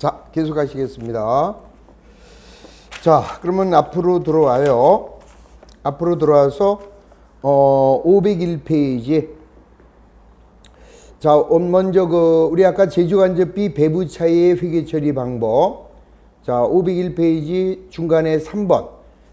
자, 계속하시겠습니다. 자, 그러면 앞으로 들어와요. 앞으로 들어와서 501페이지. 자, 먼저 우리 아까 제주간접비 배부 차이의 회계 처리 방법. 자, 501페이지 중간에 3번.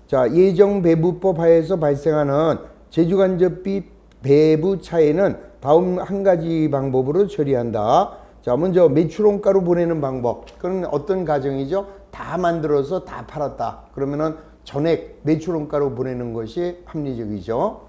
자, 예정 배부법 하에서 발생하는 제주간접비 배부 차이는 다음 한 가지 방법으로 처리한다. 자, 먼저 매출원가로 보내는 방법. 그건 어떤 가정이죠? 다 만들어서 다 팔았다. 그러면은 전액 매출원가로 보내는 것이 합리적이죠.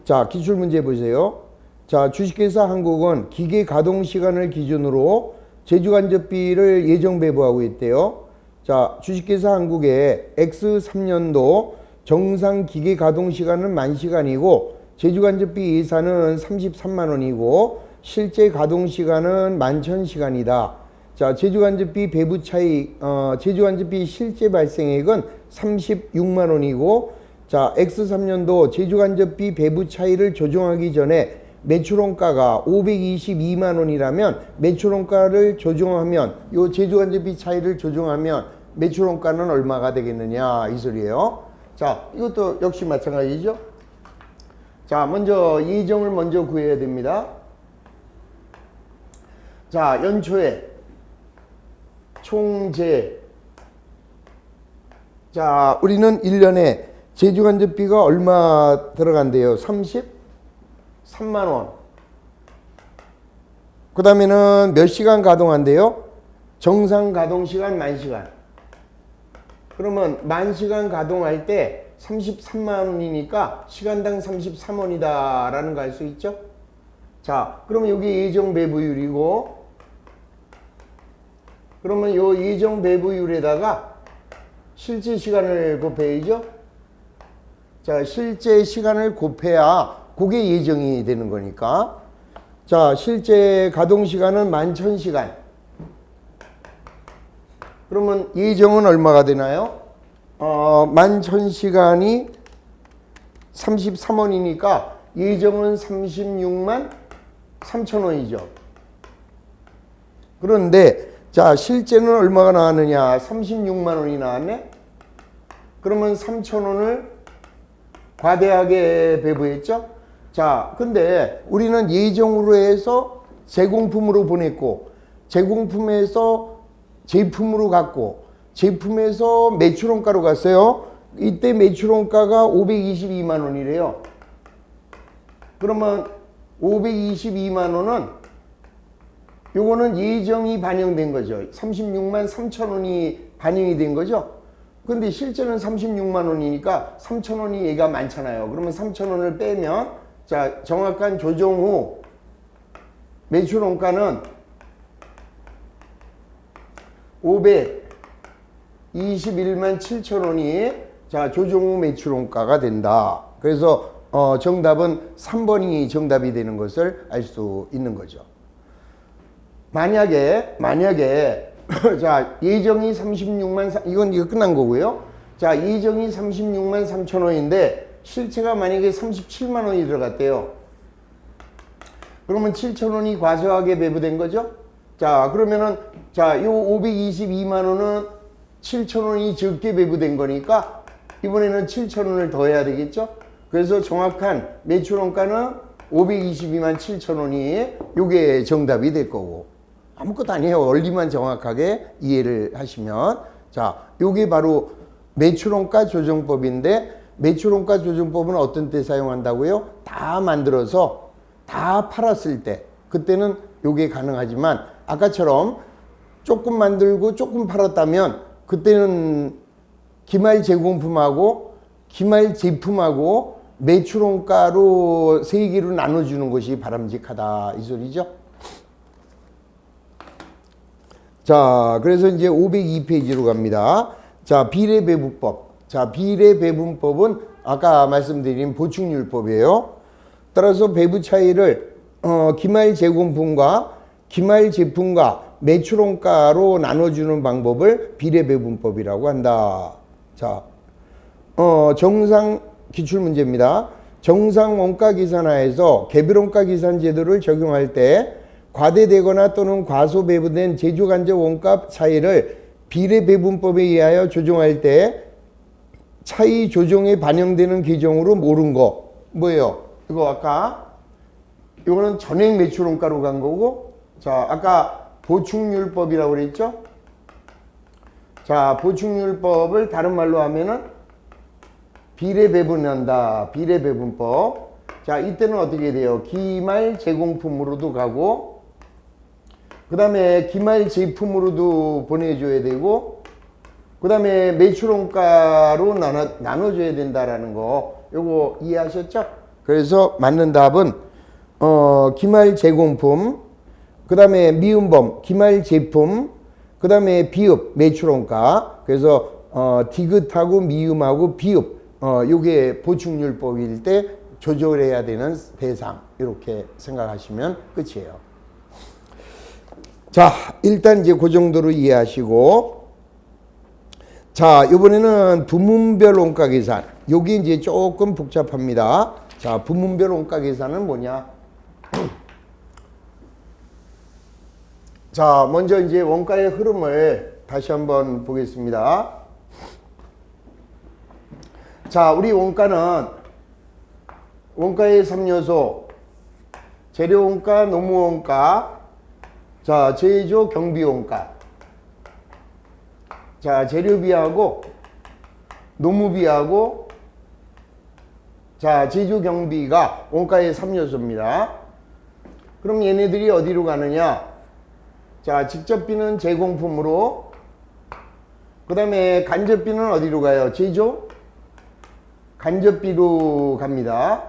자, 기출문제 보세요. 자, 주식회사 한국은 기계 가동 시간을 기준으로 제주간접비를 예정 배부하고 있대요. 자, 주식회사 한국의 X3년도 정상 기계 가동 시간은 10,000시간이고 제주간접비 예산은 33만 원이고 실제 가동 시간은 11,000시간이다. 자, 제주간접비 배부 차이, 제주간접비 실제 발생액은 36만 원이고, 자, X3년도 제주간접비 배부 차이를 조정하기 전에 매출원가가 522만 원이라면 매출원가를 조정하면, 요 제주간접비 차이를 조정하면 매출원가는 얼마가 되겠느냐, 이 소리예요. 자, 이것도 역시 마찬가지죠. 자, 먼저 예정을 먼저 구해야 됩니다. 자, 연초에 총재. 자, 우리는 1년에 제주간접비가 얼마 들어간대요? 33만 원. 그 다음에는 몇 시간 가동한대요? 정상 가동 시간 10,000시간. 그러면 10,000시간 가동할 때 33만 원이니까 시간당 33원이다 라는 거 알 수 있죠? 자, 그러면 여기 예정 배부율이고, 그러면 요 예정 배부율에다가 실제 시간을 곱해야죠. 자, 실제 시간을 곱해야 그게 예정이 되는 거니까. 자, 실제 가동 시간은 11,000시간. 그러면 예정은 얼마가 되나요? 11,000시간이 33원이니까 예정은 36만 3,000원이죠. 그런데 자, 실제는 얼마가 나왔느냐? 36만 원이 나왔네? 그러면 3,000원을 과대하게 배부했죠? 자, 근데 우리는 예정으로 해서 제공품으로 보냈고, 제공품에서 제품으로 갔고, 제품에서 매출원가로 갔어요. 이때 매출원가가 522만 원이래요. 그러면 522만 원은 요거는 예정이 반영된 거죠. 36만 3천 원이 반영이 된 거죠. 근데 실제는 36만 원이니까 3천 원이 얘가 많잖아요. 그러면 3천 원을 빼면, 자, 정확한 조정 후 매출원가는 521만 7천 원이 자, 조정 후 매출원가가 된다. 그래서 정답은 3번이 정답이 되는 것을 알 수 있는 거죠. 만약에 자, 예정이 36만 이거 끝난 거고요. 자, 예정이 36만 3천 원인데 실체가 만약에 37만 원이 들어갔대요. 그러면 7천 원이 과소하게 배부된 거죠. 자, 그러면은 자, 요 522만 원은 7천 원이 적게 배부된 거니까 이번에는 7천 원을 더 해야 되겠죠. 그래서 정확한 매출원가는 522만 7천 원이 요게 정답이 될 거고, 아무것도 아니에요. 원리만 정확하게 이해를 하시면. 자, 요게 바로 매출원가 조정법인데, 매출원가 조정법은 어떤 때 사용한다고요? 다 만들어서 다 팔았을 때, 그때는 요게 가능하지만 아까처럼 조금 만들고 조금 팔았다면 그때는 기말 제공품하고 기말 제품하고 매출원가로 세 개로 나눠주는 것이 바람직하다, 이 소리죠. 자, 그래서 이제 502페이지로 갑니다. 자, 비례배분법. 자, 비례배분법은 아까 말씀드린 보충률법이에요. 따라서 배부 차이를 기말 제공품과 기말 제품과 매출원가로 나눠주는 방법을 비례배분법이라고 한다. 자, 정상 기출문제입니다. 정상 원가 계산하에서 개별 원가 계산 제도를 적용할 때 과대되거나 또는 과소 배분된 제조 간접 원가 차이를 비례 배분법에 의하여 조정할 때 차이 조정에 반영되는 규정으로 모른 거 뭐예요? 이거 아까 이거는 전액 매출 원가로 간 거고, 자 아까 보충률법이라고 그랬죠? 자 보충률법을 다른 말로 하면은 비례 배분한다. 비례 배분법. 자 이때는 어떻게 돼요? 기말 제공품으로도 가고, 그 다음에 기말 제품으로도 보내줘야 되고, 그 다음에 매출원가로 나눠줘야 된다라는 거, 요거 이해하셨죠? 그래서 맞는 답은 기말 제공품, 그 다음에 미음범 기말 제품, 그 다음에 비읍 매출원가. 그래서 디귿하고 미음하고 비읍 요게 보충률법일 때 조절해야 되는 대상, 이렇게 생각하시면 끝이에요. 자 일단 이제 그 정도로 이해하시고, 자 이번에는 부문별 원가 계산. 요게 이제 조금 복잡합니다. 자 부문별 원가 계산은 뭐냐? 자 먼저 이제 원가의 흐름을 다시 한번 보겠습니다. 자 우리 원가는 원가의 3요소 재료원가, 노무원가, 자 제조 경비원가. 자 재료비하고 노무비하고 자 제조 경비가 원가의 3요소입니다. 그럼 얘네들이 어디로 가느냐? 자 직접비는 제공품으로, 그 다음에 간접비는 어디로 가요? 제조 간접비로 갑니다.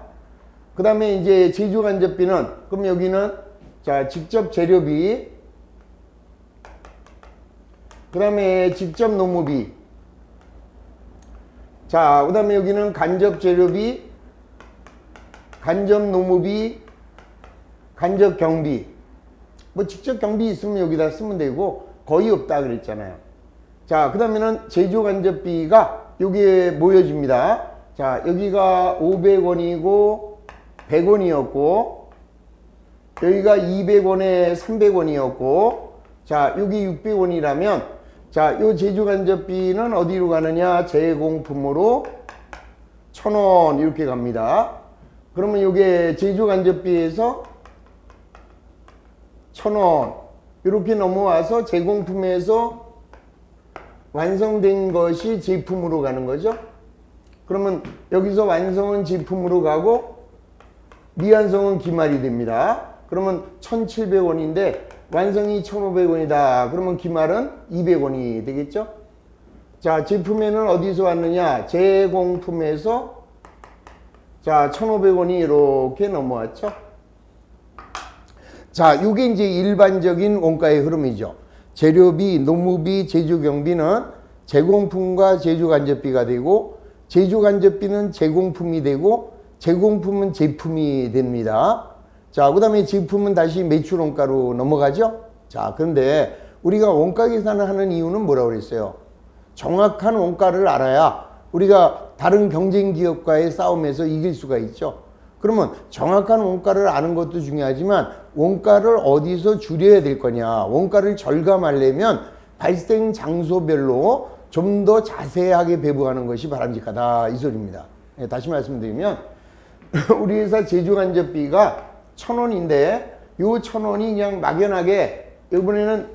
그 다음에 이제 제조 간접비는, 그럼 여기는 자 직접 재료비, 그 다음에 직접 노무비, 자 그 다음에 여기는 간접 재료비, 간접 노무비, 간접 경비. 뭐 직접 경비 있으면 여기다 쓰면 되고 거의 없다 그랬잖아요. 자 그 다음에는 제조 간접비가 여기에 모여집니다. 자 여기가 500원이고 100원이었고, 여기가 200원에 300원이었고, 자 여기 600원이라면 자 요 제조 간접비는 어디로 가느냐? 제공품으로 1000원 이렇게 갑니다. 그러면 요게 제조 간접비에서 1000원 이렇게 넘어와서 제공품에서 완성된 것이 제품으로 가는 거죠. 그러면 여기서 완성은 제품으로 가고 미완성은 기말이 됩니다. 그러면 1700원인데 완성이 1500원이다. 그러면 기말은 200원이 되겠죠. 자 제품에는 어디서 왔느냐? 제공품에서 자 1500원이 이렇게 넘어왔죠. 자 요게 이제 일반적인 원가의 흐름이죠. 재료비, 노무비, 제조경비는 제공품과 제조간접비가 되고, 제조간접비는 제공품이 되고, 제공품은 제품이 됩니다. 자 그 다음에 제품은 다시 매출원가로 넘어가죠. 자 그런데 우리가 원가 계산을 하는 이유는 뭐라고 그랬어요? 정확한 원가를 알아야 우리가 다른 경쟁 기업과의 싸움에서 이길 수가 있죠. 그러면 정확한 원가를 아는 것도 중요하지만 원가를 어디서 줄여야 될 거냐, 원가를 절감하려면 발생 장소별로 좀 더 자세하게 배부하는 것이 바람직하다, 이 소리입니다. 네, 다시 말씀드리면 우리 회사 제조간접비가 1000원인데 요 1000원이 그냥 막연하게, 이번에는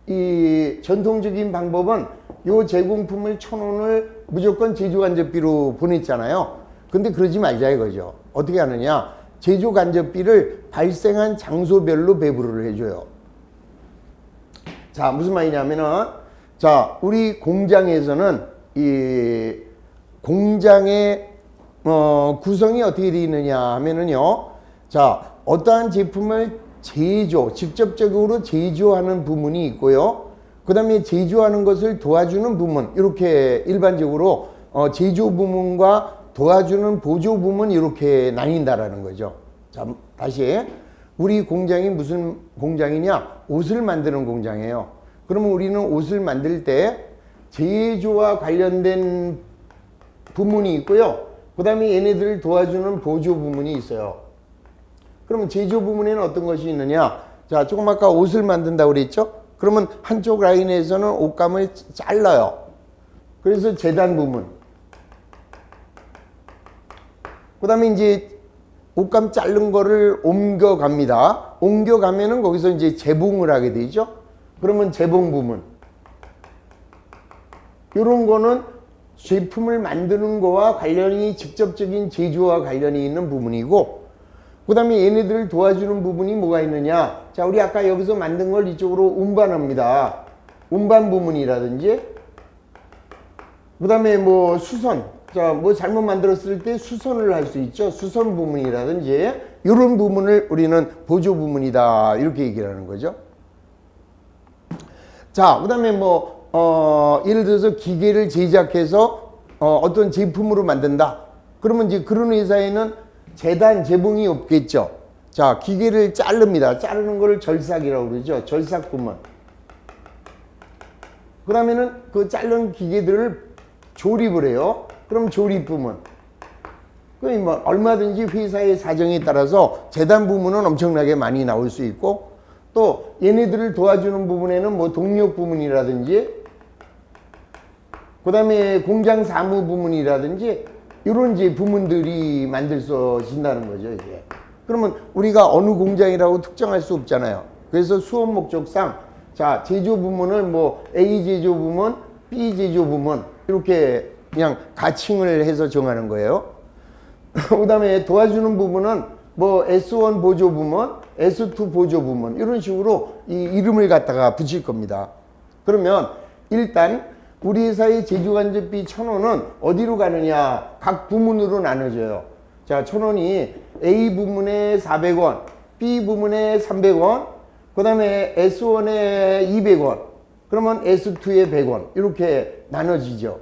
이 전통적인 방법은 요 제공품을 1000원을 무조건 제조간접비로 보냈잖아요. 근데 그러지 말자 이거죠. 어떻게 하느냐? 제조간접비를 발생한 장소별로 배부를 해줘요. 자 무슨 말이냐면은, 자 우리 공장에서는 이 공장의 구성이 어떻게 되어 있느냐 하면은요, 자 어떠한 제품을 직접적으로 제조하는 부문이 있고요, 그 다음에 제조하는 것을 도와주는 부문, 이렇게 일반적으로 제조 부문과 도와주는 보조 부문 이렇게 나뉜다라는 거죠. 자 다시, 우리 공장이 무슨 공장이냐? 옷을 만드는 공장이에요. 그러면 우리는 옷을 만들 때 제조와 관련된 부문이 있고요, 그 다음에 얘네들을 도와주는 보조 부문이 있어요. 그러면 제조 부문에는 어떤 것이 있느냐? 자, 조금 아까 옷을 만든다고 그랬죠? 그러면 한쪽 라인에서는 옷감을 잘라요. 그래서 재단 부분. 그 다음에 이제 옷감 자른 거를 옮겨갑니다. 옮겨가면은 거기서 이제 재봉을 하게 되죠. 그러면 재봉 부분. 이런 거는 제품을 만드는 거와 관련이 직접적인 제조와 관련이 있는 부분이고, 그 다음에 얘네들을 도와주는 부분이 뭐가 있느냐. 자, 우리 아까 여기서 만든 걸 이쪽으로 운반합니다. 운반 부분이라든지, 그 다음에 뭐 수선. 자, 뭐 잘못 만들었을 때 수선을 할 수 있죠. 수선 부분이라든지, 이런 부분을 우리는 보조 부분이다. 이렇게 얘기를 하는 거죠. 자, 그 다음에 예를 들어서 기계를 제작해서 어떤 제품으로 만든다. 그러면 이제 그런 회사에는 재단, 재봉이 없겠죠. 자, 기계를 자릅니다. 자르는 거를 절삭이라고 그러죠. 절삭 부분. 그러면은 그 자른 기계들을 조립을 해요. 그럼 조립 부문. 뭐 얼마든지 회사의 사정에 따라서 재단 부문은 엄청나게 많이 나올 수 있고, 또 얘네들을 도와주는 부분에는 뭐 동력 부문이라든지, 그 다음에 공장 사무 부문이라든지, 이런 이제 부문들이 만들어진다는 거죠, 이게. 그러면 우리가 어느 공장이라고 특정할 수 없잖아요. 그래서 수업 목적상, 자, 제조 부문을 뭐 A 제조 부문, B 제조 부문, 이렇게 그냥 가칭을 해서 정하는 거예요. 그 다음에 도와주는 부분은 뭐 S1 보조 부문, S2 보조 부문, 이런 식으로 이 이름을 갖다가 붙일 겁니다. 그러면 일단 우리 회사의 제조간접비 1,000원은 어디로 가느냐? 각 부문으로 나눠져요. 자, 1,000원이 A 부문에 400원, B 부문에 300원, 그 다음에 S1에 200원, 그러면 S2에 100원, 이렇게 나눠지죠.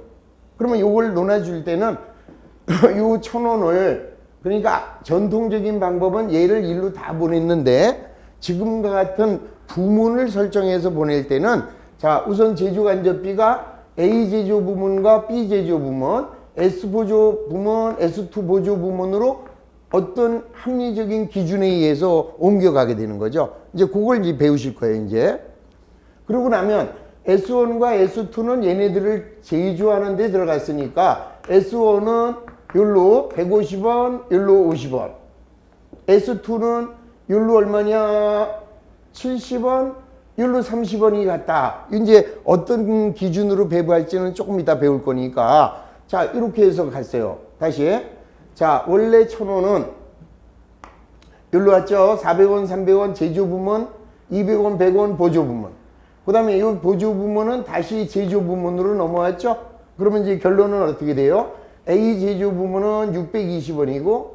그러면 요걸 논해줄 때는 요 1,000원을, 그러니까 전통적인 방법은 얘를 일로 다 보냈는데, 지금과 같은 부문을 설정해서 보낼 때는, 자, 우선 제조간접비가 A 제조 부문과 B 제조 부문, S 보조 부문, S2 보조 부문으로 어떤 합리적인 기준에 의해서 옮겨가게 되는 거죠. 이제 그걸 이제 배우실 거예요, 이제. 그러고 나면 S1과 S2는 얘네들을 제조하는 데 들어갔으니까, S1은 요로 150원, 요로 50원. S2는 요로 얼마냐? 70원, 요로 30원이 같다. 이제 어떤 기준으로 배부할지는 조금 이따 배울 거니까. 자, 이렇게 해서 갔어요. 다시. 자, 원래 1,000원은 요로 왔죠? 400원, 300원 제조 부문, 200원, 100원 보조 부문. 그 다음에 이 보조 부문은 다시 제조 부문으로 넘어왔죠? 그러면 이제 결론은 어떻게 돼요? A 제조 부문은 620원이고,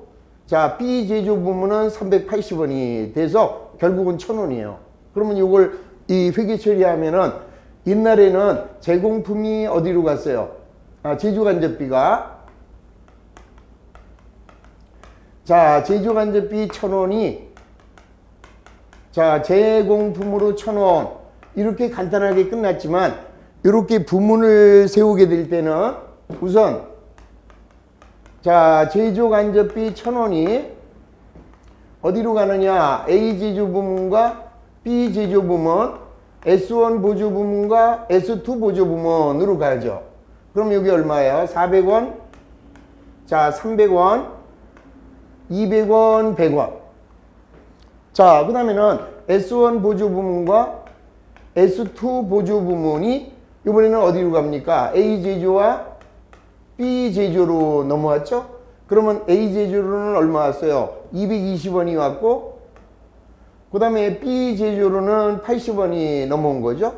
자, B 제조 부문은 380원이 돼서 결국은 1,000원이에요. 그러면 이걸 이 회계 처리하면은, 옛날에는 제공품이 어디로 갔어요? 아, 제조간접비가. 자, 제조간접비 1,000원이, 자, 제공품으로 1,000원. 이렇게 간단하게 끝났지만, 이렇게 부문을 세우게 될 때는 우선, 자, 제조간접비 1,000원이 어디로 가느냐? A 제조 부문과 B 제조 부문, S1 보조 부문과 S2 보조 부문으로 가야죠. 그럼 여기 얼마예요? 400원, 자, 300원, 200원, 100원. 자, 그 다음에는 S1 보조 부문과 S2 보조 부문이 이번에는 어디로 갑니까? A 제조와 B 제조로 넘어왔죠? 그러면 A 제조로는 얼마 왔어요? 220원이 왔고, 그 다음에 B 제조로는 80원이 넘어온 거죠?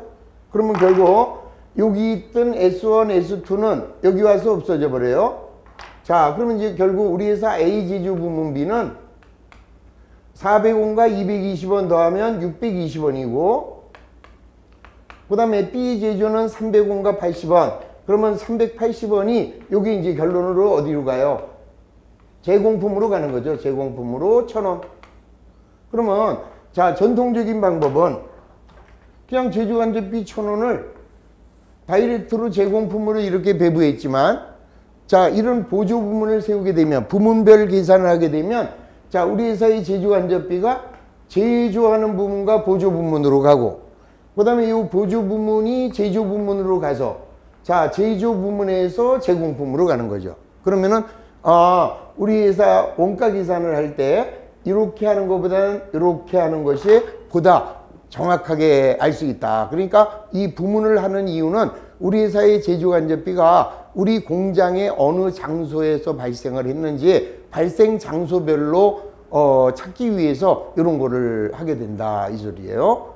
그러면 결국 여기 있던 S1, S2는 여기 와서 없어져 버려요. 자, 그러면 이제 결국 우리 회사 A 제조 부문비는 400원과 220원 더하면 620원이고, 그 다음에 B 제조는 300원과 80원. 그러면 380원이 여기 이제 결론으로 어디로 가요? 제공품으로 가는 거죠. 제공품으로 1,000원. 그러면 자, 전통적인 방법은 그냥 제조간접비 1,000원을 다이렉트로 제공품으로 이렇게 배부했지만, 자, 이런 보조 부문을 세우게 되면, 부문별 계산을 하게 되면, 자, 우리 회사의 제조간접비가 제조하는 부문과 보조 부문으로 가고, 그 다음에 이 보조 부문이 제조 부문으로 가서, 자, 제조 부문에서 제공품으로 가는 거죠. 그러면은, 우리 회사 원가 계산을 할 때, 이렇게 하는 것보다는 이렇게 하는 것이 보다 정확하게 알 수 있다. 그러니까 이 부문을 하는 이유는 우리 회사의 제조간접비가 우리 공장의 어느 장소에서 발생을 했는지 발생 장소별로 찾기 위해서 이런 거를 하게 된다, 이 소리예요.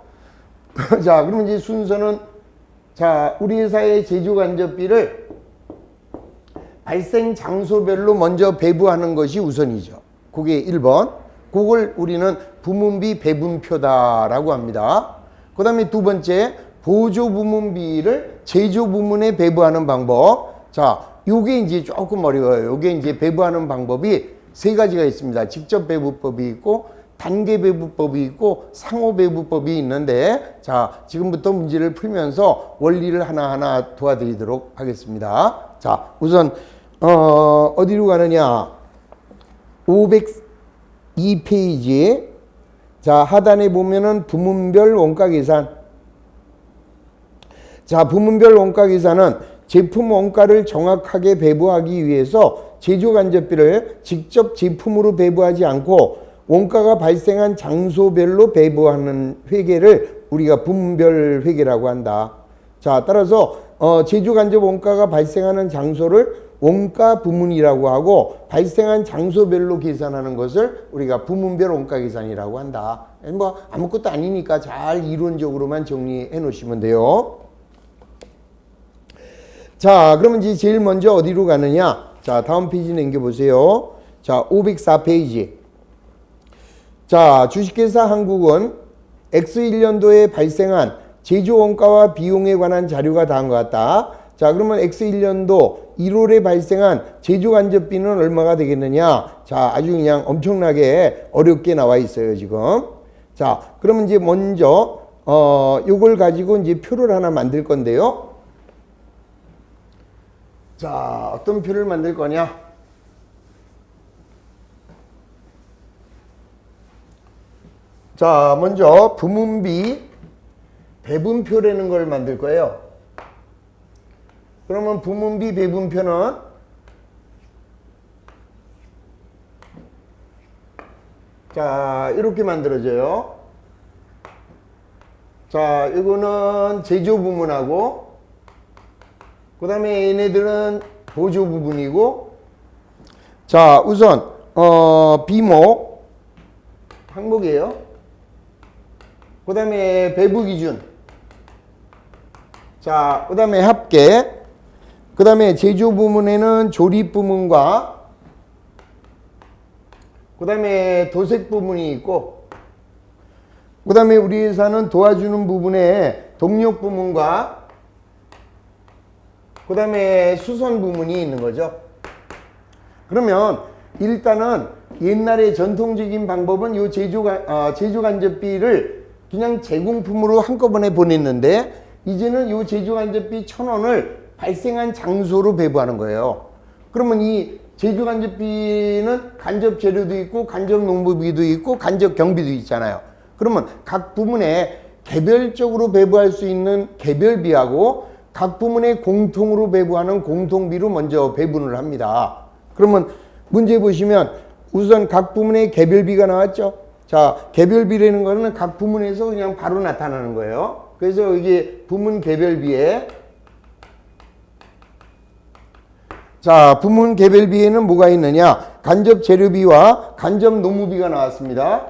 자, 그러면 이제 순서는, 자, 우리 회사의 제조간접비를 발생 장소별로 먼저 배부하는 것이 우선이죠. 그게 1번. 그걸 우리는 부문비 배분표다라고 합니다. 그 다음에 두 번째, 보조 부문비를 제조 부문에 배부하는 방법. 자, 요게 이제 조금 어려워요. 요게 이제 배부하는 방법이 세 가지가 있습니다. 직접 배부법이 있고, 단계 배부법이 있고, 상호 배부법이 있는데, 자, 지금부터 문제를 풀면서 원리를 하나하나 도와드리도록 하겠습니다. 자, 우선, 어디로 가느냐. 502페이지. 자, 하단에 보면은 부문별 원가 계산. 자, 부문별 원가 계산은 제품 원가를 정확하게 배부하기 위해서 제조간접비를 직접 제품으로 배부하지 않고 원가가 발생한 장소별로 배부하는 회계를 우리가 부문별 회계라고 한다. 자, 따라서 제조간접 원가가 발생하는 장소를 원가 부문이라고 하고 발생한 장소별로 계산하는 것을 우리가 부문별 원가 계산이라고 한다. 뭐 아무것도 아니니까 잘 이론적으로만 정리해 놓으시면 돼요. 자, 그러면 이제 제일 먼저 어디로 가느냐? 자, 다음 페이지 넘겨보세요. 자, 504페이지. 자, 주식회사 한국은 X1년도에 발생한 제조원가와 비용에 관한 자료가 다음과 같다. 자, 그러면 X1년도 1월에 발생한 제조간접비는 얼마가 되겠느냐? 자, 아주 그냥 엄청나게 어렵게 나와 있어요, 지금. 자, 그러면 이제 먼저, 요걸 가지고 이제 표를 하나 만들 건데요. 자, 어떤 표를 만들 거냐? 자, 먼저 부문비 배분표라는 걸 만들 거예요. 그러면 부문비 배분표는 자, 이렇게 만들어져요. 자, 이거는 제조 부문하고 그 다음에 얘네들은 보조 부분이고, 자, 우선 비목 항목이에요. 그 다음에 배부 기준, 자, 그 다음에 합계, 그 다음에 제조 부문에는 조립 부문과 그 다음에 도색 부문이 있고, 그 다음에 우리 회사는 도와주는 부분에 동력 부문과 그 다음에 수선 부문이 있는 거죠. 그러면 일단은 옛날에 전통적인 방법은 요 제조간접비를 그냥 제공품으로 한꺼번에 보냈는데, 이제는 요 제조간접비 1,000원을 발생한 장소로 배부하는 거예요. 그러면 이 제조간접비는 간접 재료도 있고 간접 농부비도 있고 간접 경비도 있잖아요. 그러면 각 부문에 개별적으로 배부할 수 있는 개별비하고 각 부문에 공통으로 배부하는 공통비로 먼저 배분을 합니다. 그러면 문제 보시면 우선 각 부문에 개별비가 나왔죠. 자, 개별비라는 거는 각 부문에서 그냥 바로 나타나는 거예요. 그래서 이게 부문 개별비에, 자, 부문 개별비에는 뭐가 있느냐? 간접 재료비와 간접 노무비가 나왔습니다.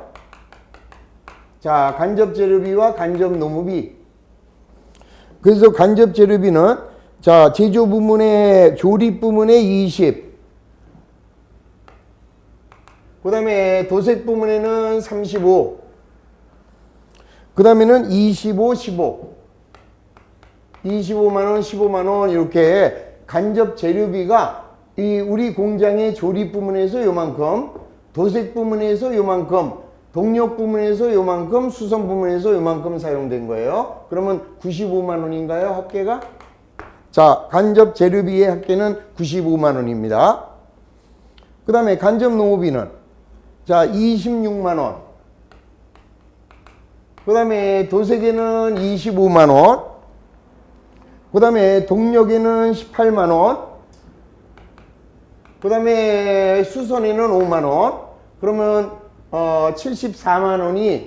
자, 간접 재료비와 간접 노무비. 그래서 간접 재료비는, 자, 제조 부문의 조립 부문의 20, 그 다음에 도색 부문에는 35, 그 다음에는 25, 15, 25만원, 15만원 이렇게 간접 재료비가 이 우리 공장의 조립 부문에서 요만큼, 도색 부문에서 요만큼, 동력 부문에서 요만큼, 수선 부문에서 요만큼 사용된 거예요. 그러면 95만 원인가요, 합계가? 자, 간접 재료비의 합계는 95만 원입니다. 그 다음에 간접 농업비는, 자, 26만 원. 그 다음에 도색에는 25만원, 그 다음에 동력에는 18만원, 그 다음에 수선에는 5만원, 그러면 74만원이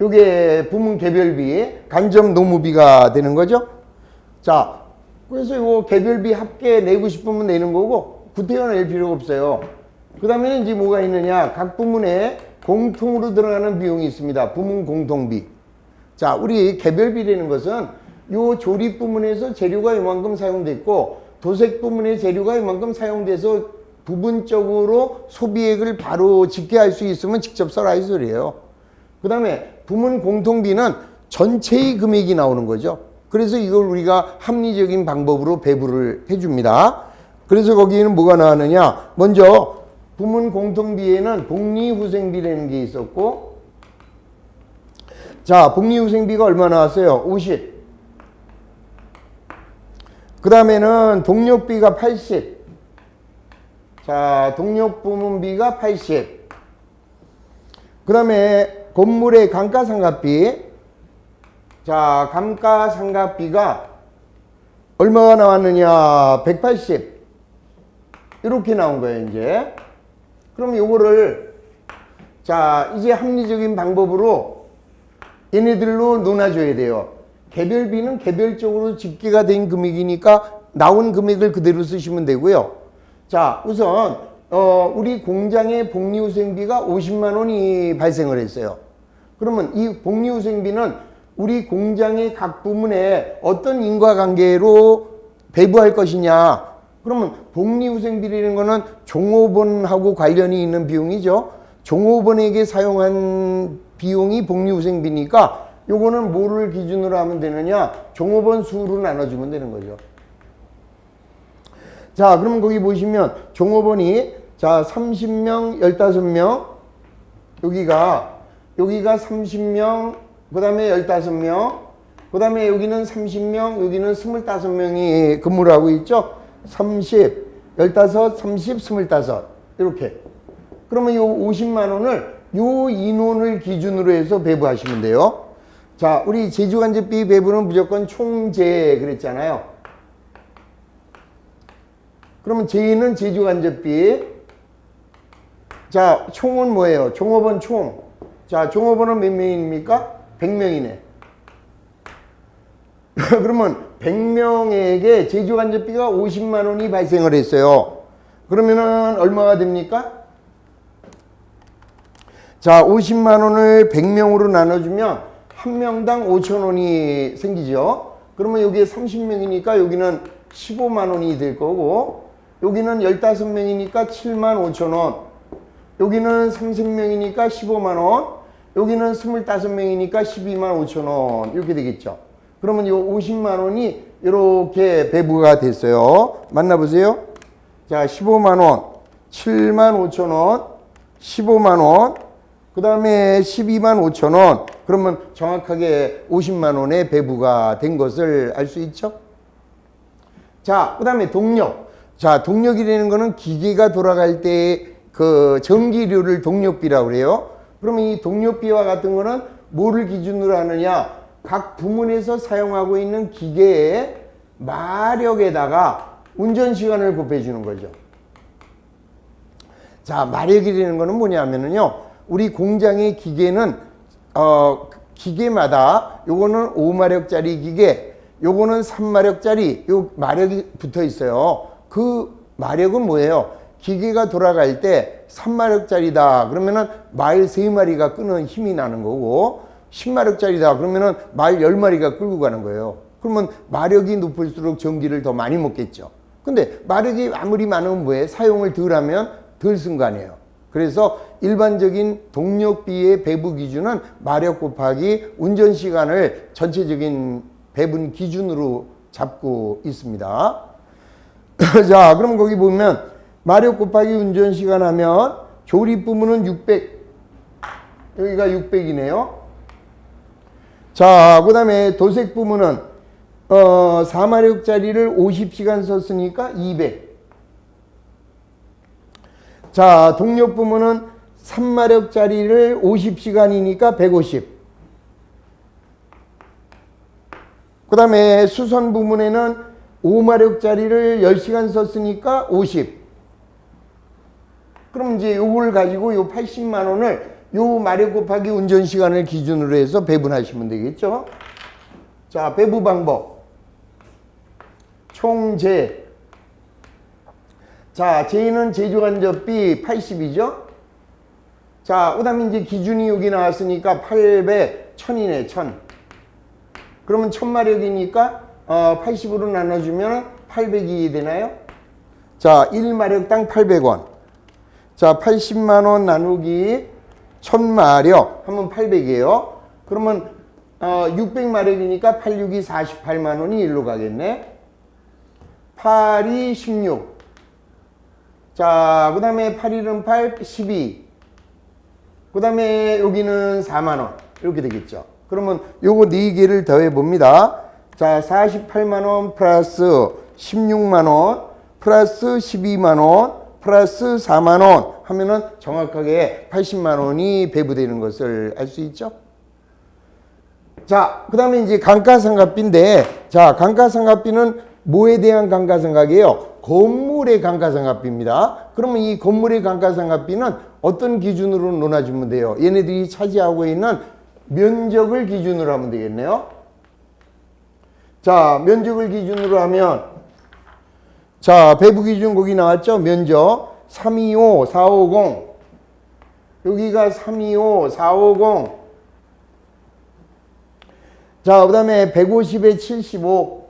요게 부문 개별비, 간접 노무비가 되는 거죠. 자, 그래서 요 개별비 합계 내고 싶으면 내는 거고, 구태여 낼 필요가 없어요. 그 다음에 이제 뭐가 있느냐, 각 부문에 공통으로 들어가는 비용이 있습니다. 부문 공통비. 자, 우리 개별비라는 것은 요 조립 부문에서 재료가 이만큼 사용됐고, 도색 부문의 재료가 이만큼 사용돼서 부분적으로 소비액을 바로 집계할 수 있으면 직접 써라 이 소리예요. 그 다음에 부문 공통비는 전체의 금액이 나오는 거죠. 그래서 이걸 우리가 합리적인 방법으로 배부를 해줍니다. 그래서 거기에는 뭐가 나왔느냐, 먼저 부문 공통비에는 복리후생비라는 게 있었고, 자, 복리후생비가 얼마 나왔어요? 50. 그 다음에는 동력비가 80. 자, 동력부문비가 80. 그 다음에 건물의 감가상각비. 자, 감가상각비가 얼마가 나왔느냐? 180. 이렇게 나온 거예요, 이제. 그럼 요거를, 자, 이제 합리적인 방법으로 얘네들로 논아줘야 돼요. 개별비는 개별적으로 집계가 된 금액이니까 나온 금액을 그대로 쓰시면 되고요. 자, 우선 우리 공장의 복리후생비가 50만 원이 발생을 했어요. 그러면 이 복리후생비는 우리 공장의 각 부문에 어떤 인과관계로 배부할 것이냐. 그러면 복리후생비라는 거는 종업원하고 관련이 있는 비용이죠. 종업원에게 사용한 비용이 복리후생비니까 요거는 뭐를 기준으로 하면 되느냐? 종업원 수로 나눠주면 되는 거죠. 자, 그럼 거기 보시면 종업원이, 자, 30명, 15명, 여기가 30명, 그 다음에 15명, 그 다음에 여기는 30명, 여기는 25명이 근무를 하고 있죠. 30, 15, 30, 25 이렇게. 그러면 요 50만 원을 요 인원을 기준으로 해서 배부하시면 돼요. 자, 우리 제주간접비 배부는 무조건 총제 그랬잖아요. 그러면 제는 제주간접비. 자, 총은 뭐예요? 종업원 총. 자, 종업원은 몇 명입니까? 100명이네. 그러면 100명에게 제주간접비가 50만 원이 발생을 했어요. 그러면은 얼마가 됩니까? 자, 50만 원을 100명으로 나눠주면 한 명당 5천 원이 생기죠. 그러면 여기에 30명이니까 여기는 15만 원이 될 거고, 여기는 15명이니까 7만 5천 원, 여기는 30명이니까 15만 원, 여기는 25명이니까 12만 5천 원 이렇게 되겠죠. 그러면 이 50만 원이 이렇게 배부가 됐어요. 만나보세요. 자, 15만 원, 7만 5천 원, 15만 원, 그 다음에 12만 5천 원. 그러면 정확하게 50만 원의 배부가 된 것을 알 수 있죠. 자, 그 다음에 동력. 자, 동력이라는 거는 기계가 돌아갈 때 그 전기료를 동력비라고 그래요. 그러면 이 동력비와 같은 거는 뭐를 기준으로 하느냐? 각 부문에서 사용하고 있는 기계의 마력에다가 운전시간을 곱해주는 거죠. 자, 마력이라는 거는 뭐냐면요. 우리 공장의 기계는 기계마다 요거는 5마력짜리 기계, 요거는 3마력짜리 요 마력이 붙어 있어요. 그 마력은 뭐예요? 기계가 돌아갈 때 3마력짜리다 그러면은 말 3마리가 끄는 힘이 나는 거고, 10마력짜리다 그러면은 말 10마리가 끌고 가는 거예요. 그러면 마력이 높을수록 전기를 더 많이 먹겠죠. 근데 마력이 아무리 많으면 뭐예요? 사용을 덜 하면 덜 쓴 거 아니에요. 그래서 일반적인 동력비의 배부 기준은 마력 곱하기 운전시간을 전체적인 배분 기준으로 잡고 있습니다. 자, 그럼 거기 보면 마력 곱하기 운전시간 하면 조립 부문은 600, 여기가 600이네요. 자, 그 다음에 도색 부문은 4마력짜리를 50시간 썼으니까 200. 자, 동력 부문은 3마력짜리를 50시간이니까 150. 그 다음에 수선 부문에는 5마력짜리를 10시간 썼으니까 50. 그럼 이제 요걸 가지고 요 80만 원을 요 마력 곱하기 운전 시간을 기준으로 해서 배분하시면 되겠죠. 자, 배분 방법. 총제. 자, 제는 제조간접비 80이죠. 자, 그 다음에 이제 기준이 여기 나왔으니까 800, 1000이네, 1000. 그러면 1000마력이니까 80으로 나눠주면 800이 되나요? 자, 1마력당 800원. 자, 80만원 나누기 1000마력 하면 800이에요. 그러면 600마력이니까 86이 48만원이 일로 가겠네. 8이 16. 자, 그 다음에 8일은 8, 12. 그 다음에 여기는 4만원. 이렇게 되겠죠. 그러면 요거 4개를 더해 봅니다. 자, 48만원 플러스 16만원 플러스 12만원 플러스 4만원 하면은 정확하게 80만원이 배부되는 것을 알 수 있죠. 자, 그 다음에 이제 감가상각비인데, 자, 감가상각비는 뭐에 대한 감가상각이에요? 건물의 감가상각비입니다. 그러면 이 건물의 감가상각비는 어떤 기준으로 논하주면 돼요? 얘네들이 차지하고 있는 면적을 기준으로 하면 되겠네요. 자, 면적을 기준으로 하면, 자, 배부 기준 거기 나왔죠? 면적 325, 450. 여기가 325, 450. 자, 그 다음에 150에 75.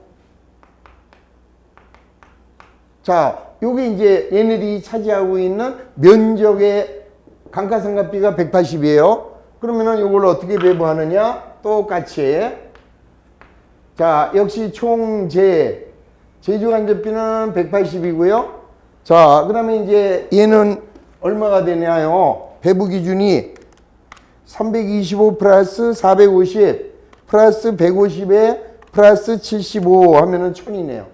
자, 요게 이제 얘네들이 차지하고 있는 면적의 감가상각비가 180이에요. 그러면은 요걸 어떻게 배부하느냐? 똑같이. 자, 역시 총제. 제조간접비는 180이고요. 자, 그 다음에 이제 얘는 얼마가 되냐요? 배부 기준이 325 플러스 450 플러스 150에 플러스 75 하면은 1000이네요.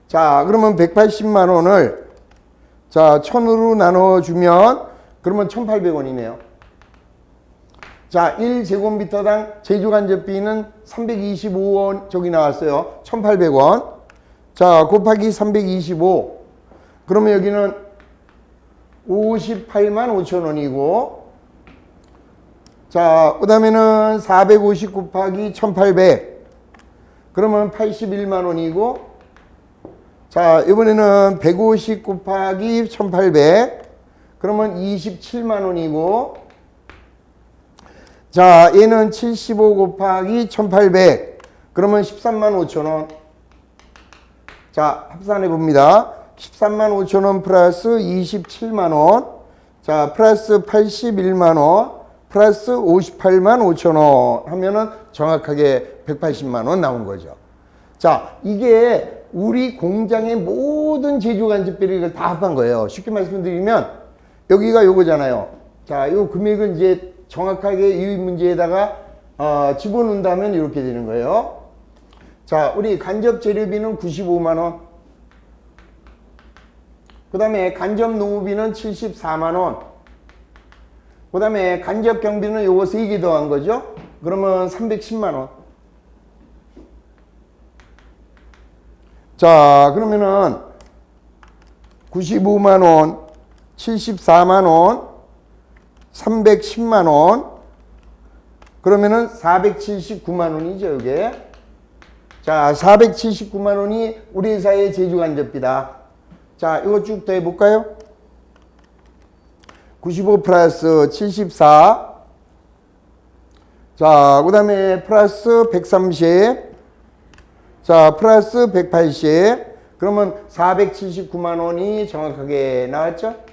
자, 그러면 180만 원을 자, 1000으로 나눠주면 그러면 1800원이네요. 자, 1제곱미터당 제조간접비는 325원 저기 나왔어요. 1800원. 자, 곱하기 325. 그러면 여기는 58만 5천원이고, 자, 그 다음에는 450 곱하기 1800. 그러면 81만 원이고, 자, 이번에는 150 곱하기 1800. 그러면 27만 원이고, 자, 얘는 75 곱하기 1800. 그러면 13만 5천원. 자, 합산해 봅니다. 13만 5천원 플러스 27만원. 자, 플러스 81만원. 플러스 58만 5천원 하면은 정확하게 180만원 나온 거죠. 자, 이게 우리 공장의 모든 제조간접비를 이걸 다 합한 거예요. 쉽게 말씀드리면 여기가 요거잖아요. 자, 요 금액을 이제 정확하게 이 문제에다가 집어넣는다면 이렇게 되는 거예요. 자, 우리 간접 재료비는 95만원. 그 다음에 간접 노무비는 74만원. 그 다음에 간접 경비는 요거 3개 더한 거죠. 그러면 310만원. 자, 그러면은 95만원, 74만원, 310만원, 그러면은 479만원이죠, 이게. 자, 479만원이 우리 회사의 제조간접비다. 자, 이거 쭉 더 해볼까요? 95 플러스 74. 자, 그 다음에 플러스 130. 자, 플러스 180. 그러면 479만원이 정확하게 나왔죠?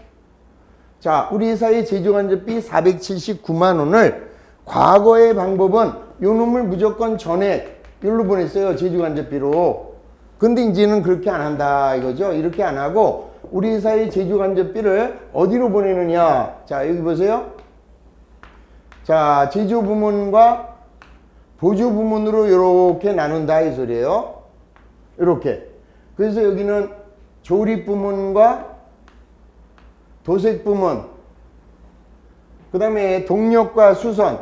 자, 우리 회사의 제조간접비 479만원을 과거의 방법은 요 놈을 무조건 전액 여기로 보냈어요. 제조간접비로. 근데 이제는 그렇게 안 한다 이거죠. 이렇게 안 하고 우리 회사의 제조간접비를 어디로 보내느냐. 자, 여기 보세요. 자, 제조부문과 보조부문으로 이렇게 나눈다 이 소리예요. 이렇게. 그래서 여기는 조립부문과 도색부문, 그 다음에 동력과 수선.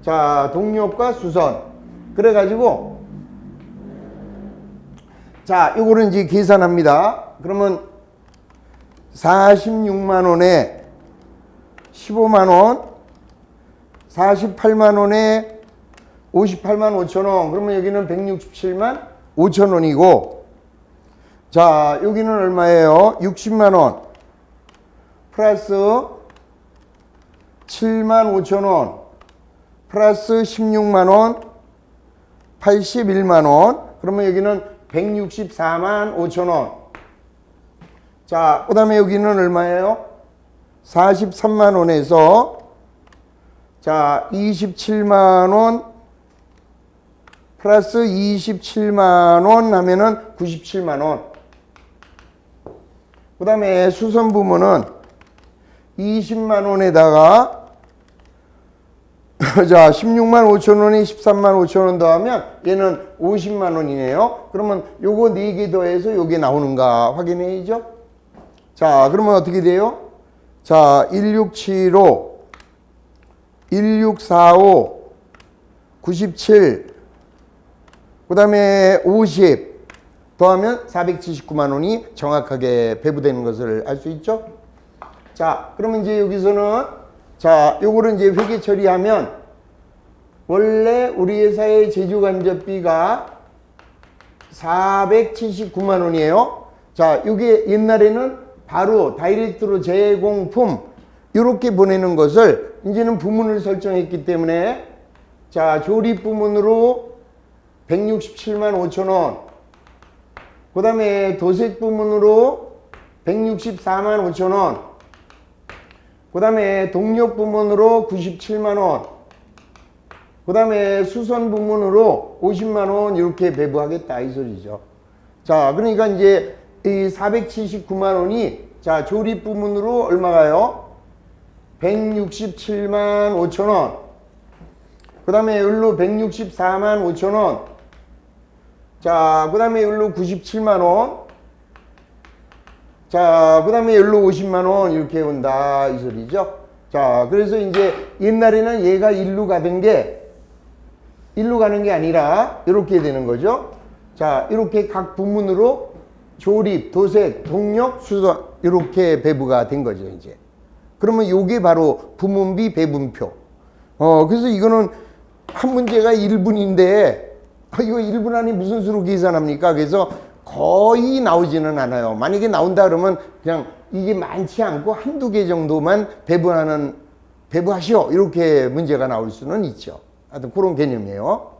자, 동력과 수선. 그래가지고 자, 요거는 이제 계산합니다. 그러면 46만 원에 15만 원, 48만 원에 58만 5천 원. 그러면 여기는 167만 5천 원이고, 자, 여기는 얼마예요? 60만 원 플러스 7만 5천 원 플러스 16만 원 81만 원. 그러면 여기는 164만 5천 원. 자, 그 다음에 여기는 얼마예요? 43만 원에서 자, 27만 원 플러스 27만 원 하면은 97만 원. 그 다음에 수선 부문은 20만 원에다가 자, 16만 5천 원에 13만 5천 원 더하면 얘는 50만 원이네요. 그러면 요거 4개 더해서 요게 나오는가 확인해야죠. 자, 그러면 어떻게 돼요? 자, 1675, 1645, 97, 그 다음에 50 더하면 479만 원이 정확하게 배부되는 것을 알 수 있죠. 자, 그러면 이제 여기서는 자, 요거를 이제 회계 처리하면 원래 우리 회사의 제조간접비가 479만 원이에요. 자, 요게 옛날에는 바로 다이렉트로 제공품 이렇게 보내는 것을 이제는 부문을 설정했기 때문에 자, 조립 부문으로 167만 5천 원, 그 다음에 도색 부문으로 164만 5천 원, 그 다음에 동력 부문으로 97만 원, 그 다음에 수선 부문으로 50만 원 이렇게 배부하겠다 이 소리죠. 자, 그러니까 이제 이 479만 원이 자, 조립 부문으로 얼마가요? 167만 5천 원. 그 다음에 여기로 164만 5천 원. 자, 그 다음에 여기로 97만 원. 자, 그 다음에 여기로 50만 원 이렇게 온다 이 소리죠. 자, 그래서 이제 옛날에는 얘가 일로 가는 게 아니라 이렇게 되는 거죠. 자, 이렇게 각 부문으로 조립, 도색, 동력, 수선 이렇게 배부가 된 거죠 이제. 그러면 요게 바로 부문비 배분표. 그래서 이거는 한 문제가 1분인데 이거 1분 안에 무슨 수로 계산합니까? 그래서 거의 나오지는 않아요. 만약에 나온다 그러면 그냥 이게 많지 않고 한두 개 정도만 배부하시오 이렇게 문제가 나올 수는 있죠. 하여튼 그런 개념이에요.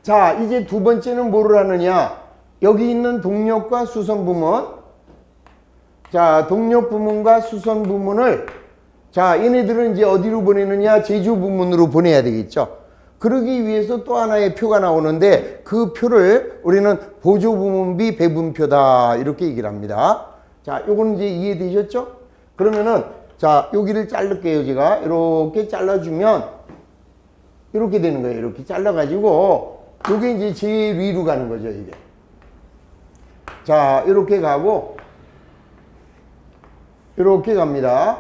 자, 이제 두 번째는 뭐를 하느냐? 여기 있는 동력과 수선 부문. 자, 동력 부문과 수선 부문을 자, 얘네들은 이제 어디로 보내느냐? 제조 부문으로 보내야 되겠죠. 그러기 위해서 또 하나의 표가 나오는데 그 표를 우리는 보조 부문비 배분표다 이렇게 얘기를 합니다. 자, 요거는 이제 이해되셨죠? 그러면은 자, 여기를 자를게요. 제가 이렇게 잘라주면 이렇게 되는 거예요. 이렇게 잘라가지고 요게 이제 제일 위로 가는 거죠. 이게. 자, 이렇게 가고 이렇게 갑니다.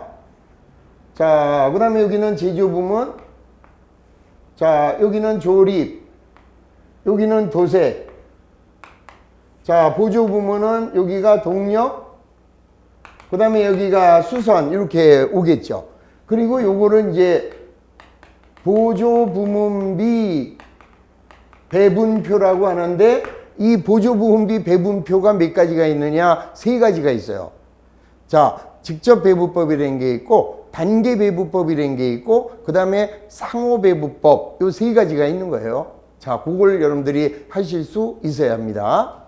자, 그 다음에 여기는 제조 부문. 자, 여기는 조립. 여기는 도색. 자, 보조 부문은 여기가 동력. 그 다음에 여기가 수선. 이렇게 오겠죠. 그리고 요거를 이제 보조 부문비 배분표라고 하는데 이 보조 부문비 배분표가 몇 가지가 있느냐? 3가지가 있어요. 자, 직접 배부법이라는 게 있고 단계 배부법이라는 게 있고 그 다음에 상호 배부법 요 3가지가 있는 거예요. 자, 그걸 여러분들이 하실 수 있어야 합니다.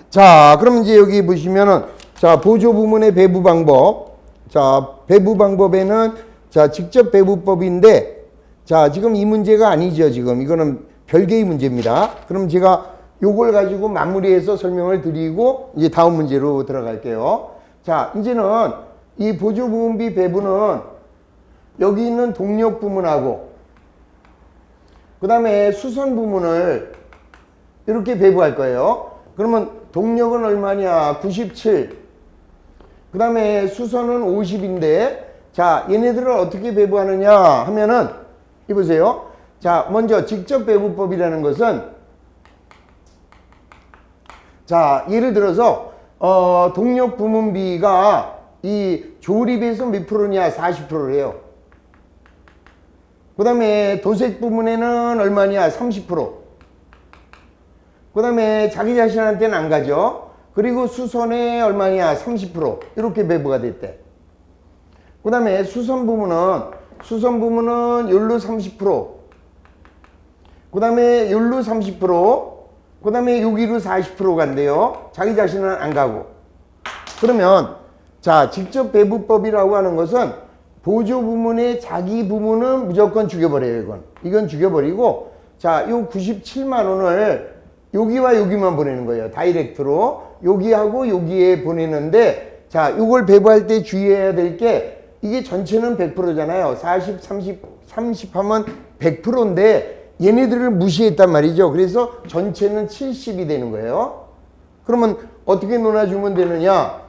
자, 그럼 이제 여기 보시면은 자, 보조 부문의 배부 방법. 자, 배부 방법에는 자, 직접 배부법인데 자, 지금 이 문제가 아니죠. 지금 이거는 별개의 문제입니다. 그럼 제가 요걸 가지고 마무리해서 설명을 드리고 이제 다음 문제로 들어갈게요. 자, 이제는 이 보조 부문비 배분은 여기 있는 동력 부문하고 그 다음에 수선 부문을 이렇게 배부할 거예요. 그러면 동력은 얼마냐? 97. 그 다음에 수선은 50인데 자, 얘네들을 어떻게 배부하느냐 하면은 이보세요. 자, 먼저 직접 배부법이라는 것은, 자, 예를 들어서 동력 부문비가 이 조립에서 몇 프로냐? 40%래요. 그 다음에 도색 부문에는 얼마냐? 30%. 그 다음에 자기 자신한테는 안 가죠. 그리고 수선에 얼마냐? 30%. 이렇게 배부가 됐대. 그 다음에 수선 부문은 연료 30%. 그 다음에 연료 30%. 그 다음에 여기로 40% 간대요. 자기 자신은 안 가고. 그러면 자, 직접 배부법이라고 하는 것은 보조 부문의 자기 부문은 무조건 죽여버려요. 이건 죽여버리고, 자, 요 97만 원을 여기와 여기만 보내는 거예요. 다이렉트로. 여기하고 여기에 보내는데, 자, 요걸 배부할 때 주의해야 될 게, 이게 전체는 100%잖아요. 40, 30 하면 100%인데, 얘네들을 무시했단 말이죠. 그래서 전체는 70이 되는 거예요. 그러면 어떻게 놀아주면 되느냐?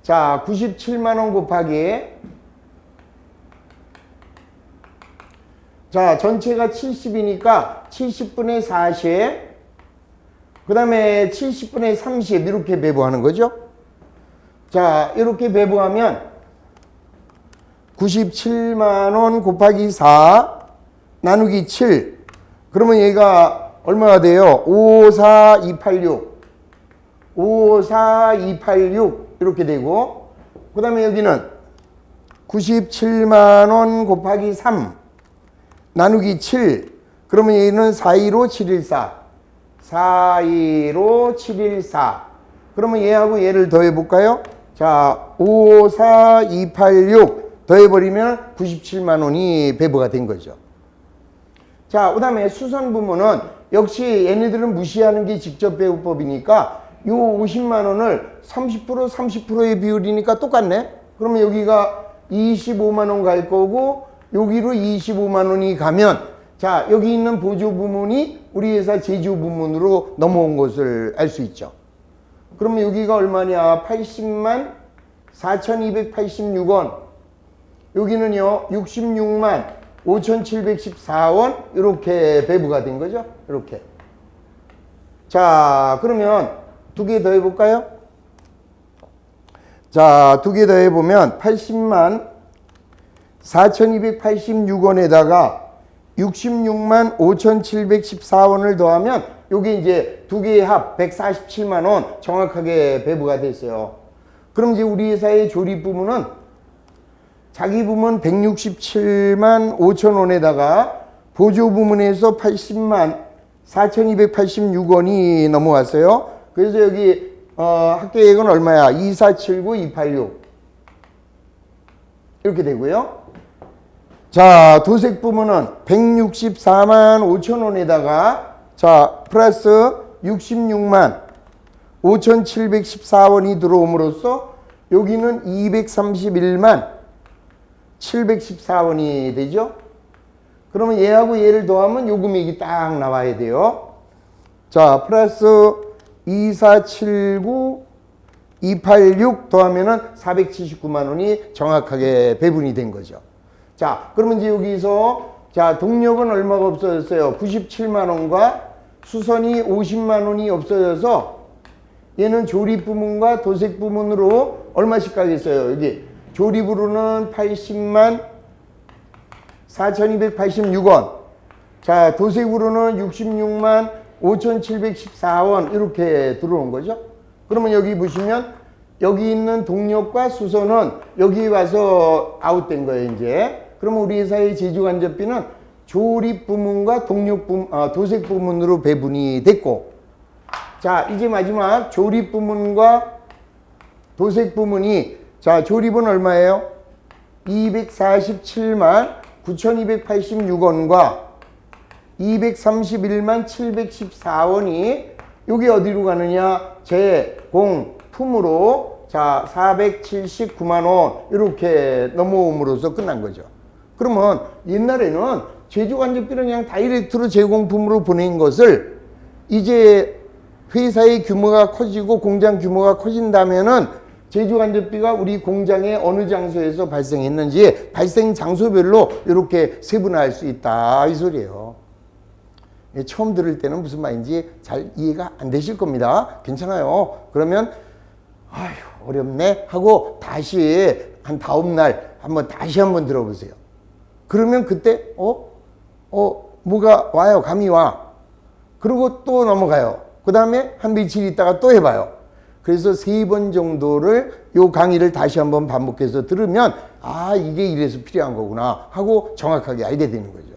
자, 97만 원 곱하기, 자, 전체가 70이니까 70분의 40, 그 다음에 70분의 30 이렇게 배부하는 거죠. 자, 이렇게 배부하면 97만 원 곱하기 4 나누기 7, 그러면 얘가 얼마가 돼요? 54286 54286 이렇게 되고, 그 다음에 여기는 97만 원 곱하기 3 나누기 7, 그러면 얘는 415 714 그러면 얘하고 얘를 더해 볼까요? 자, 54286 더해버리면 97만 원이 배부가 된 거죠. 자, 그 다음에 수선 부문은 역시 얘네들은 무시하는 게 직접 배부법이니까 요 50만 원을 30%의 비율이니까 똑같네. 그러면 여기가 25만 원 갈 거고, 여기로 25만 원이 가면, 자, 여기 있는 보조 부문이 우리 회사 제조 부문으로 넘어온 것을 알 수 있죠. 그러면 여기가 얼마냐? 80만 4,286원. 여기는요, 66만 5,714원. 이렇게 배부가 된 거죠. 이렇게. 자, 그러면 두 개 더 해볼까요? 자, 두 개 더 해보면 80만 4,286원에다가 66만 5,714원을 더하면 요게 이제 두 개의 합 147만 원 정확하게 배부가 됐어요. 그럼 이제 우리 회사의 조립 부문은 자기 부문 167만 5천 원에다가 보조 부문에서 80만 4,286원이 넘어왔어요. 그래서 여기 합계액은 얼마야? 2479, 286 이렇게 되고요. 자, 도색 부문은 164만 5천 원에다가 자, 플러스 66만 5,714원이 들어옴으로써 여기는 231만 714원이 되죠. 그러면 얘하고 얘를 더하면 요 금액이 딱 나와야 돼요. 자, 플러스 2479, 286 더하면은 479만 원이 정확하게 배분이 된 거죠. 자, 그러면 이제 여기서 자, 동력은 얼마가 없어졌어요? 97만 원과 수선이 50만 원이 없어져서 얘는 조립 부문과 도색 부문으로 얼마씩 가겠어요? 여기 조립으로는 80만 4,286원. 자, 도색으로는 66만 5,714원 이렇게 들어온 거죠. 그러면 여기 보시면 여기 있는 동력과 수선은 여기 와서 아웃된 거예요, 이제. 그러면 우리 회사의 제조간접비는 조립 부문과 동력 부문, 도색 부문으로 배분이 됐고, 자, 이제 마지막 조립 부문과 도색 부문이, 자, 조립은 얼마예요? 247만 9,286원과 231만 714원이 여기 어디로 가느냐? 제공품으로 자, 479만 원 이렇게 넘어옴으로써 끝난 거죠. 그러면 옛날에는 제조간접비는 그냥 다이렉트로 제공품으로 보낸 것을 이제 회사의 규모가 커지고 공장 규모가 커진다면은 제조간접비가 우리 공장의 어느 장소에서 발생했는지 발생 장소별로 이렇게 세분화할 수 있다 이 소리예요. 처음 들을 때는 무슨 말인지 잘 이해가 안 되실 겁니다. 괜찮아요. 그러면 아휴 어렵네 하고 다시 한 다음 날 다시 한번 들어보세요. 그러면 그때 뭐가 와요. 감이 와. 그리고 또 넘어가요. 그 다음에 한 며칠 있다가 또 해봐요. 그래서 3번 정도를 요 강의를 다시 한번 반복해서 들으면 이게 이래서 필요한 거구나 하고 정확하게 알게 되는 거죠.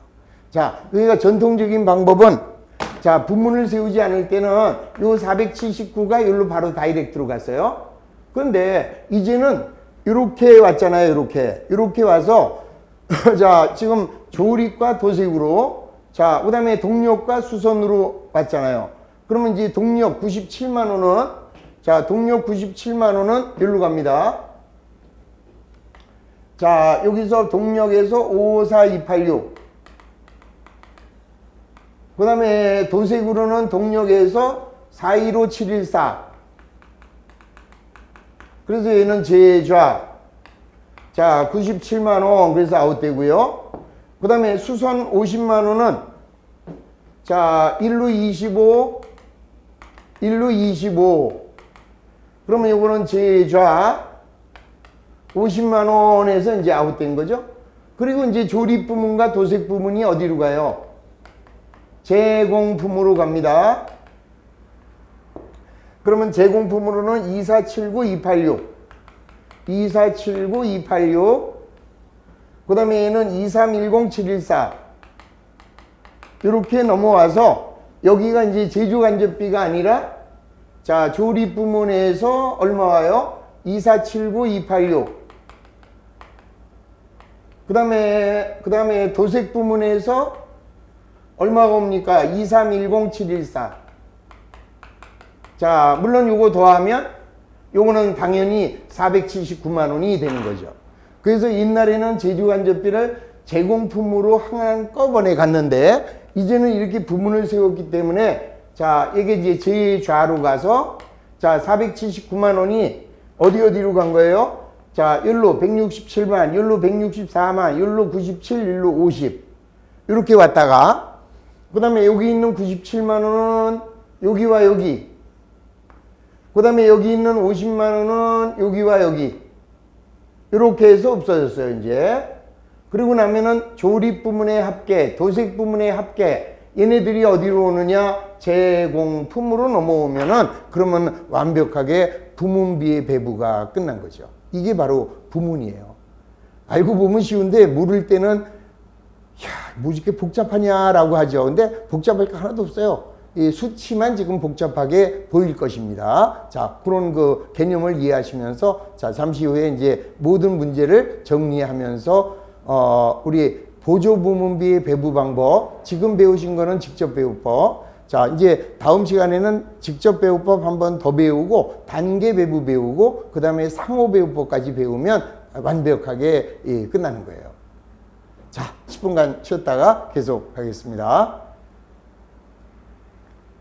자, 그러니까 전통적인 방법은 자, 부문을 세우지 않을 때는 요 479가 여기로 바로 다이렉트로 갔어요. 그런데 이제는 이렇게 왔잖아요. 이렇게 와서 자, 지금 조립과 도색으로 자, 그 다음에 동력과 수선으로 왔잖아요. 그러면 이제 동력 97만 원은 자, 동력 97만 원은 여기로 갑니다. 자, 여기서 동력에서 54286. 그 다음에 도색으로는 동력에서 415714. 그래서 얘는 제좌. 자, 97만 원. 그래서 아웃되고요. 그 다음에 수선 50만 원은 자, 1루 25. 1루 25. 그러면 요거는 제좌 50만 원에서 이제 아웃된 거죠. 그리고 이제 조립 부문과 도색 부문이 어디로 가요? 제공품으로 갑니다. 그러면 제공품으로는 2479286. 2479286. 그 다음에 얘는 2310714. 이렇게 넘어와서 여기가 이제 제조간접비가 아니라 자, 조립 부문에서 얼마 와요? 2479286. 그 다음에 도색 부문에서 얼마가 옵니까? 2310714. 자, 물론 요거 더하면 요거는 당연히 479만 원이 되는 거죠. 그래서 옛날에는 제조간접비를 제공품으로 한꺼번에 갔는데 이제는 이렇게 부문을 세웠기 때문에 자, 이게 이제 제좌로 가서 자, 479만 원이 어디로 간 거예요? 자, 열로 167만, 열로 164만, 열로 97, 열로 50. 이렇게 왔다가 그 다음에 여기 있는 97만 원은 여기와 여기. 그 다음에 여기 있는 50만 원은 여기와 여기. 이렇게 해서 없어졌어요, 이제. 그리고 나면은 조립 부문의 합계, 도색 부문의 합계. 얘네들이 어디로 오느냐? 제공품으로 넘어오면은 그러면 완벽하게 부문비의 배부가 끝난 거죠. 이게 바로 부문이에요. 알고 보면 쉬운데 모를 때는 뭐 이렇게 복잡하냐라고 하죠. 근데 복잡할 거 하나도 없어요. 이 수치만 지금 복잡하게 보일 것입니다. 자, 그런 그 개념을 이해하시면서 자, 잠시 후에 이제 모든 문제를 정리하면서 우리 보조부문비의 배부 방법, 지금 배우신 거는 직접 배우법. 자, 이제 다음 시간에는 직접 배우법 한 번 더 배우고 단계 배부 배우고 그 다음에 상호 배우법까지 배우면 완벽하게 끝나는 거예요. 자, 10분간 쉬었다가 계속 하겠습니다.